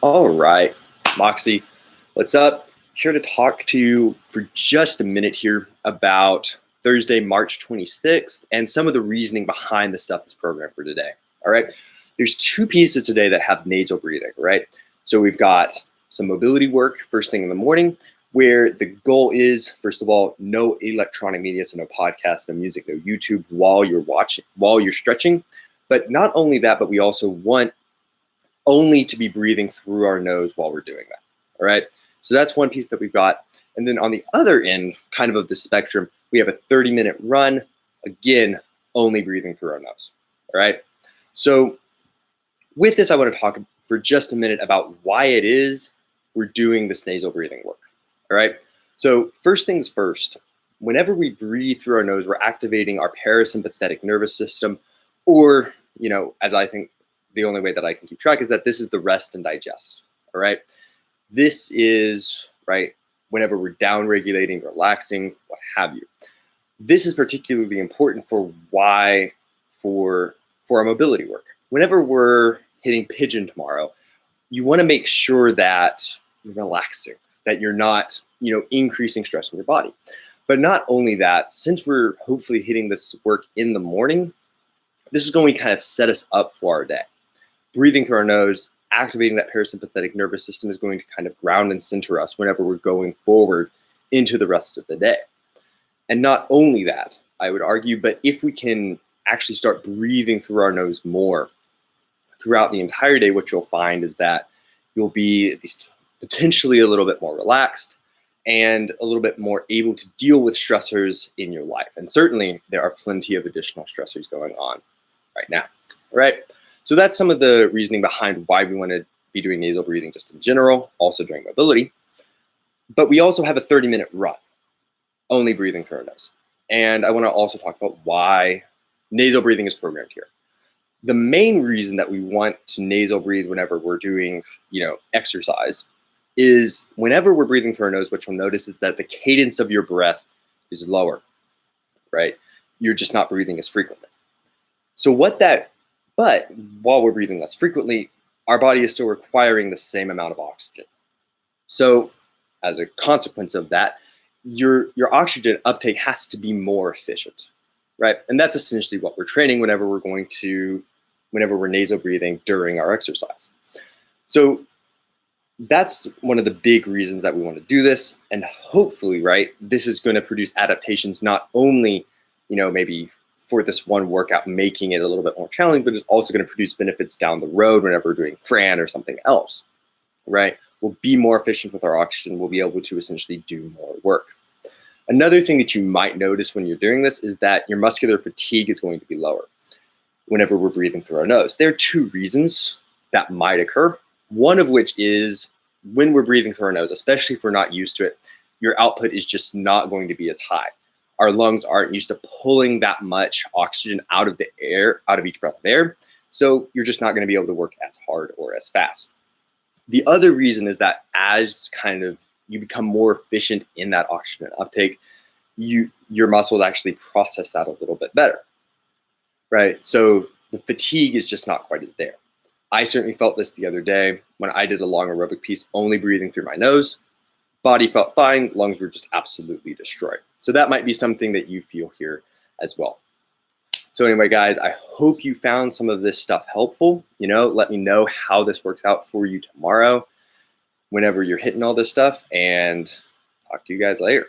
All right, Moxie, what's up? Here to talk to you for just a minute here about Thursday, March 26th, and some of the reasoning behind the stuff that's programmed for today. All right, there's two pieces today that have nasal breathing, right? So we've got some mobility work first thing in the morning, where the goal is, first of all, no electronic media, so no podcast, no music, no YouTube while you're stretching. But not only that, but we also want only to be breathing through our nose while we're doing that. All right. So that's one piece that we've got. And then on the other end, kind of the spectrum, we have a 30-minute run. Again, only breathing through our nose. All right. So with this, I want to talk for just a minute about why it is we're doing this nasal breathing work. All right. So first things first, whenever we breathe through our nose, we're activating our parasympathetic nervous system, or, as I think the only way that I can keep track is that this is the rest and digest. All right. This is right whenever we're down regulating, relaxing, what have you. This is particularly important for our mobility work. Whenever we're hitting pigeon tomorrow, you want to make sure that you're relaxing, that you're not, increasing stress in your body. But not only that, since we're hopefully hitting this work in the morning, this is going to kind of set us up for our day. Breathing through our nose, activating that parasympathetic nervous system is going to kind of ground and center us whenever we're going forward into the rest of the day. And not only that, I would argue, but if we can actually start breathing through our nose more throughout the entire day, what you'll find is that you'll be at least potentially a little bit more relaxed and a little bit more able to deal with stressors in your life. And certainly there are plenty of additional stressors going on right now. All right. So that's some of the reasoning behind why we want to be doing nasal breathing just in general, also during mobility. But we also have a 30-minute run, only breathing through our nose. And I want to also talk about why nasal breathing is programmed here. The main reason that we want to nasal breathe whenever we're doing, exercise is whenever we're breathing through our nose, what you'll notice is that the cadence of your breath is lower, right? You're just not breathing as frequently. But while we're breathing less frequently, our body is still requiring the same amount of oxygen. So as a consequence of that, your oxygen uptake has to be more efficient, right? And that's essentially what we're training whenever we're nasal breathing during our exercise. So that's one of the big reasons that we want to do this. And hopefully, right, this is going to produce adaptations not only, maybe for this one workout, making it a little bit more challenging, but it's also going to produce benefits down the road whenever we're doing Fran or something else, right? We'll be more efficient with our oxygen. We'll be able to essentially do more work. Another thing that you might notice when you're doing this is that your muscular fatigue is going to be lower whenever we're breathing through our nose. There are two reasons that might occur. One of which is when we're breathing through our nose, especially if we're not used to it, your output is just not going to be as high. Our lungs aren't used to pulling that much oxygen out of the air, out of each breath of air. So you're just not going to be able to work as hard or as fast. The other reason is that as you become more efficient in that oxygen uptake, your muscles actually process that a little bit better, right? So the fatigue is just not quite as there. I certainly felt this the other day when I did a long aerobic piece, only breathing through my nose. Body felt fine, lungs were just absolutely destroyed. So that might be something that you feel here as well. So anyway, guys, I hope you found some of this stuff helpful. Let me know how this works out for you tomorrow, whenever you're hitting all this stuff, and talk to you guys later.